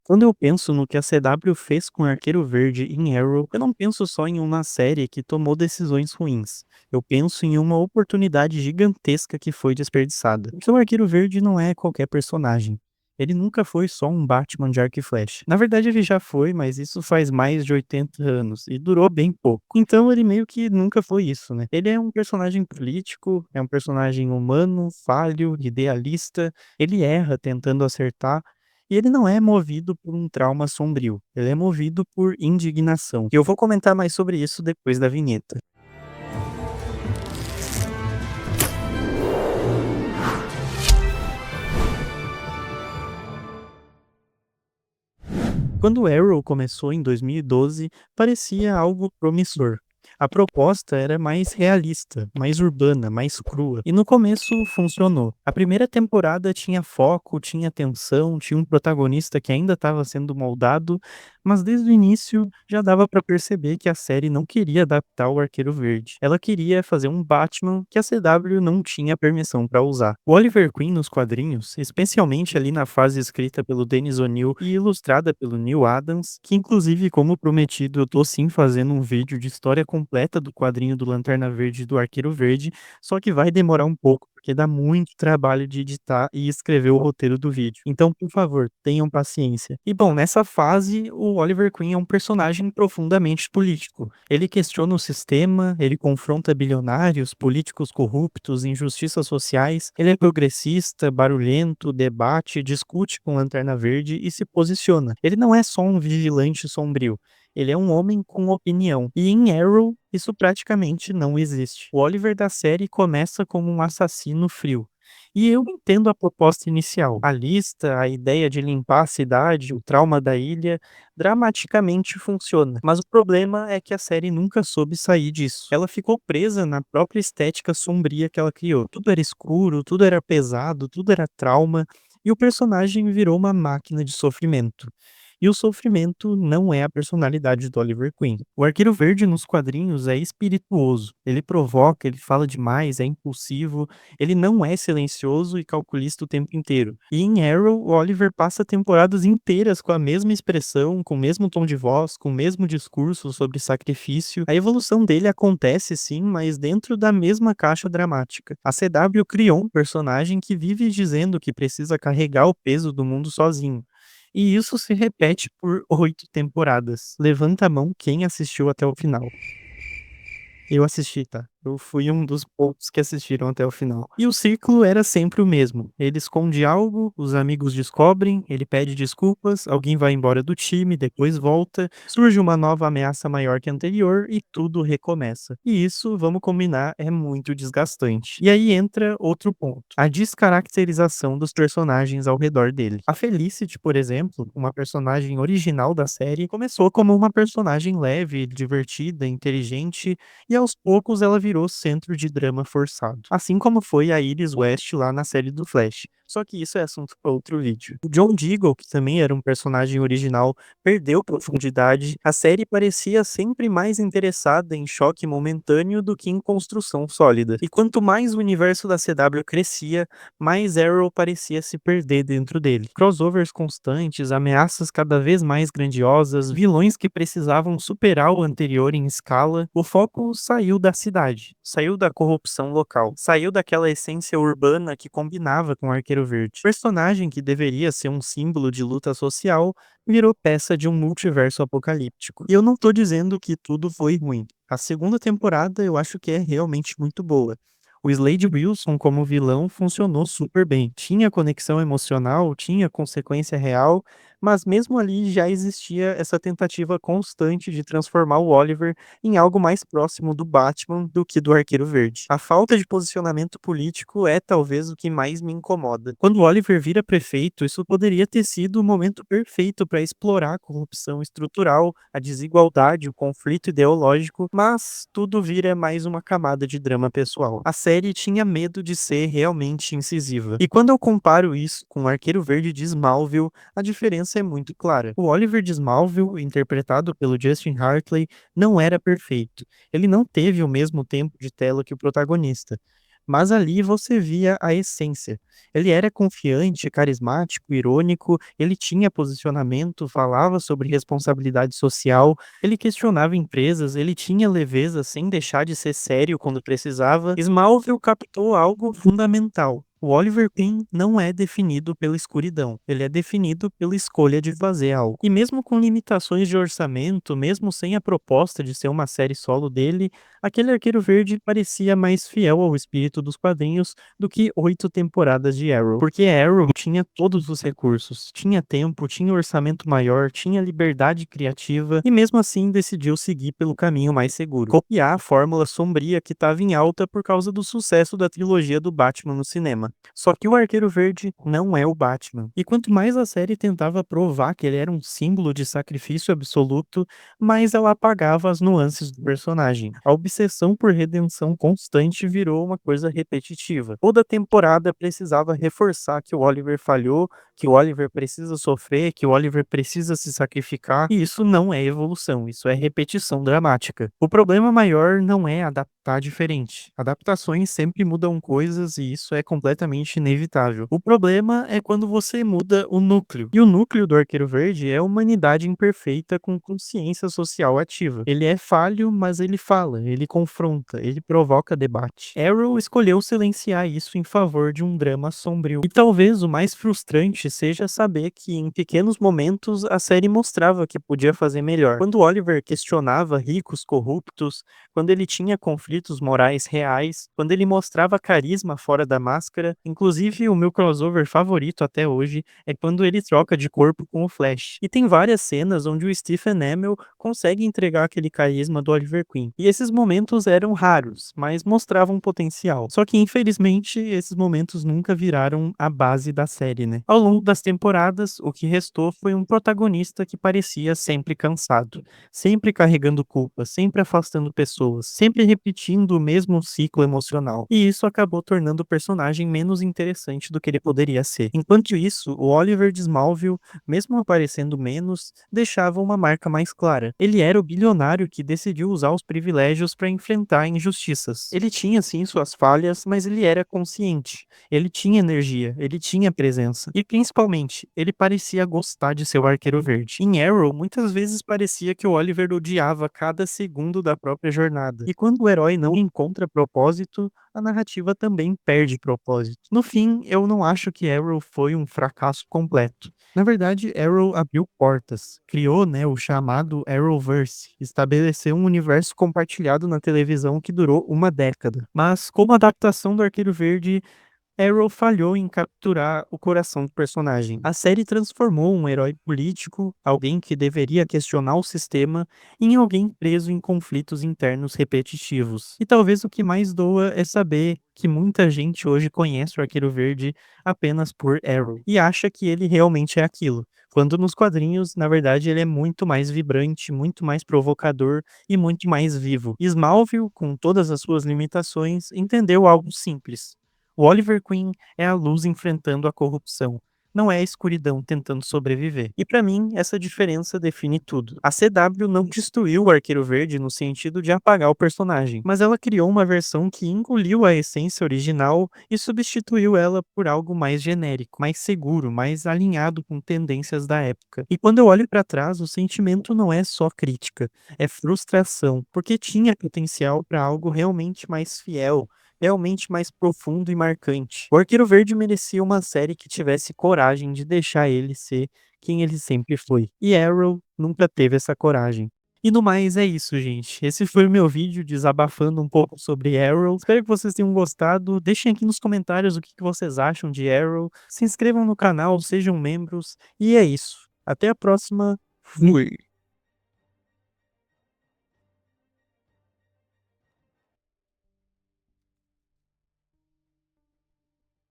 Quando eu penso no que a CW fez com o Arqueiro Verde em Arrow, eu não penso só em uma série que tomou decisões ruins. Eu penso em uma oportunidade gigantesca que foi desperdiçada. Porque o Arqueiro Verde não é qualquer personagem. Ele nunca foi só um Batman de arco e flecha. Na verdade, ele já foi, mas isso faz mais de 80 anos e durou bem pouco. Então, ele meio que nunca foi isso, né? Ele é um personagem político, é um personagem humano, falho, idealista. Ele erra tentando acertar e ele não é movido por um trauma sombrio, ele é movido por indignação. E eu vou comentar mais sobre isso depois da vinheta. Quando Arrow começou em 2012, parecia algo promissor. A proposta era mais realista, mais urbana, mais crua. E no começo funcionou. A primeira temporada tinha foco, tinha tensão, tinha um protagonista que ainda estava sendo moldado, mas desde o início já dava para perceber que a série não queria adaptar o Arqueiro Verde. Ela queria fazer um Batman que a CW não tinha permissão para usar. O Oliver Queen nos quadrinhos, especialmente ali na fase escrita pelo Dennis O'Neil e ilustrada pelo Neil Adams, que inclusive, como prometido, eu tô sim fazendo um vídeo de história completa do quadrinho do Lanterna Verde e do Arqueiro Verde, só que vai demorar um pouco, porque dá muito trabalho de editar e escrever o roteiro do vídeo. Então, por favor, tenham paciência. E bom, nessa fase, o Oliver Queen é um personagem profundamente político. Ele questiona o sistema, ele confronta bilionários, políticos corruptos, injustiças sociais. Ele é progressista, barulhento, debate, discute com Lanterna Verde e se posiciona. Ele não é só um vigilante sombrio. Ele é um homem com opinião. E em Arrow, isso praticamente não existe. O Oliver da série começa como um assassino frio. E eu entendo a proposta inicial. A lista, a ideia de limpar a cidade, o trauma da ilha, dramaticamente funciona. Mas o problema é que a série nunca soube sair disso. Ela ficou presa na própria estética sombria que ela criou. Tudo era escuro, tudo era pesado, tudo era trauma, e o personagem virou uma máquina de sofrimento. E o sofrimento não é a personalidade do Oliver Queen. O Arqueiro Verde nos quadrinhos é espirituoso. Ele provoca, ele fala demais, é impulsivo, ele não é silencioso e calculista o tempo inteiro. E em Arrow, o Oliver passa temporadas inteiras com a mesma expressão, com o mesmo tom de voz, com o mesmo discurso sobre sacrifício. A evolução dele acontece sim, mas dentro da mesma caixa dramática. A CW criou um personagem que vive dizendo que precisa carregar o peso do mundo sozinho. E isso se repete por 8 temporadas. Levanta a mão quem assistiu até o final. Eu assisti, tá? Eu fui um dos poucos que assistiram até o final. E o ciclo era sempre o mesmo. Ele esconde algo, os amigos descobrem, ele pede desculpas, alguém vai embora do time, depois volta, surge uma nova ameaça maior que a anterior e tudo recomeça. E isso, vamos combinar, é muito desgastante. E aí entra outro ponto: a descaracterização dos personagens ao redor dele. A Felicity, por exemplo, uma personagem original da série, começou como uma personagem leve, divertida, inteligente, e aos poucos ela virou centro de drama forçado. Assim como foi a Iris West lá na série do Flash. Só que isso é assunto para outro vídeo. O John Diggle, que também era um personagem original, perdeu profundidade. A série parecia sempre mais interessada em choque momentâneo do que em construção sólida. E quanto mais o universo da CW crescia, mais Arrow parecia se perder dentro dele. Crossovers constantes, ameaças cada vez mais grandiosas, vilões que precisavam superar o anterior em escala. O foco saiu da cidade, saiu da corrupção local, saiu daquela essência urbana que combinava com o Arqueiro Verde. O personagem que deveria ser um símbolo de luta social virou peça de um multiverso apocalíptico. E eu não tô dizendo que tudo foi ruim. A segunda temporada eu acho que é realmente muito boa. O Slade Wilson como vilão funcionou super bem. Tinha conexão emocional, tinha consequência real, mas mesmo ali já existia essa tentativa constante de transformar o Oliver em algo mais próximo do Batman do que do Arqueiro Verde. A falta de posicionamento político é talvez o que mais me incomoda. Quando o Oliver vira prefeito, isso poderia ter sido o momento perfeito para explorar a corrupção estrutural, a desigualdade, o conflito ideológico, mas tudo vira mais uma camada de drama pessoal. A série tinha medo de ser realmente incisiva. E quando eu comparo isso com o Arqueiro Verde de Smallville, a diferença é muito clara. O Oliver de Smallville, interpretado pelo Justin Hartley, não era perfeito. Ele não teve o mesmo tempo de tela que o protagonista. mas ali você via a essência. Ele era confiante, carismático, irônico, ele tinha posicionamento, falava sobre responsabilidade social, ele questionava empresas, ele tinha leveza sem deixar de ser sério quando precisava. Smallville captou algo fundamental. O Oliver Queen não é definido pela escuridão, ele é definido pela escolha de fazer algo. E mesmo com limitações de orçamento, mesmo sem a proposta de ser uma série solo dele, aquele Arqueiro Verde parecia mais fiel ao espírito dos quadrinhos do que 8 temporadas de Arrow. Porque Arrow tinha todos os recursos, tinha tempo, tinha orçamento maior, tinha liberdade criativa e mesmo assim decidiu seguir pelo caminho mais seguro. Copiar a fórmula sombria que estava em alta por causa do sucesso da trilogia do Batman no cinema. Só que o Arqueiro Verde não é o Batman. E quanto mais a série tentava provar que ele era um símbolo de sacrifício absoluto, mais ela apagava as nuances do personagem. A obsessão por redenção constante virou uma coisa repetitiva. Toda temporada precisava reforçar que o Oliver falhou, que o Oliver precisa sofrer, que o Oliver precisa se sacrificar, e isso não é evolução, isso é repetição dramática. O problema maior não é adaptar diferente. Adaptações sempre mudam coisas e isso é completamente inevitável. O problema é quando você muda o núcleo. E o núcleo do Arqueiro Verde é a humanidade imperfeita com consciência social ativa. Ele é falho, mas ele fala, ele confronta, ele provoca debate. Arrow escolheu silenciar isso em favor de um drama sombrio. E talvez o mais frustrante seja saber que em pequenos momentos a série mostrava que podia fazer melhor. Quando Oliver questionava ricos corruptos, quando ele tinha conflitos morais reais, quando ele mostrava carisma fora da máscara, inclusive o meu crossover favorito até hoje é quando ele troca de corpo com o Flash. E tem várias cenas onde o Stephen Amell consegue entregar aquele carisma do Oliver Queen. E esses momentos eram raros, mas mostravam potencial. Só que infelizmente esses momentos nunca viraram a base da série, né? Ao longo das temporadas, o que restou foi um protagonista que parecia sempre cansado, sempre carregando culpa, sempre afastando pessoas, sempre repetindo o mesmo ciclo emocional. E isso acabou tornando o personagem menos interessante do que ele poderia ser. Enquanto isso, o Oliver de Smallville, mesmo aparecendo menos, deixava uma marca mais clara. Ele era o bilionário que decidiu usar os privilégios para enfrentar injustiças. Ele tinha sim suas falhas, mas ele era consciente. Ele tinha energia, ele tinha presença. E principalmente, ele parecia gostar de ser o Arqueiro Verde. Em Arrow, muitas vezes parecia que o Oliver odiava cada segundo da própria jornada. E quando o herói não encontra propósito, a narrativa também perde propósito. No fim, eu não acho que Arrow foi um fracasso completo. Na verdade, Arrow abriu portas, criou, né, o chamado Arrowverse, estabeleceu um universo compartilhado na televisão que durou uma década. Mas como adaptação do Arqueiro Verde, Arrow falhou em capturar o coração do personagem. A série transformou um herói político, alguém que deveria questionar o sistema, em alguém preso em conflitos internos repetitivos. E talvez o que mais doa é saber que muita gente hoje conhece o Arqueiro Verde apenas por Arrow e acha que ele realmente é aquilo. Quando nos quadrinhos, na verdade, ele é muito mais vibrante, muito mais provocador e muito mais vivo. Smallville, com todas as suas limitações, entendeu algo simples. O Oliver Queen é a luz enfrentando a corrupção, não é a escuridão tentando sobreviver. E pra mim, essa diferença define tudo. A CW não destruiu o Arqueiro Verde no sentido de apagar o personagem, mas ela criou uma versão que engoliu a essência original e substituiu ela por algo mais genérico, mais seguro, mais alinhado com tendências da época. E quando eu olho pra trás, o sentimento não é só crítica, é frustração, porque tinha potencial pra algo realmente mais fiel, realmente mais profundo e marcante. O Arqueiro Verde merecia uma série que tivesse coragem de deixar ele ser quem ele sempre foi. E Arrow nunca teve essa coragem. E no mais é isso, gente. Esse foi o meu vídeo desabafando um pouco sobre Arrow. Espero que vocês tenham gostado. Deixem aqui nos comentários o que vocês acham de Arrow. Se inscrevam no canal, sejam membros. E é isso. Até a próxima. Fui!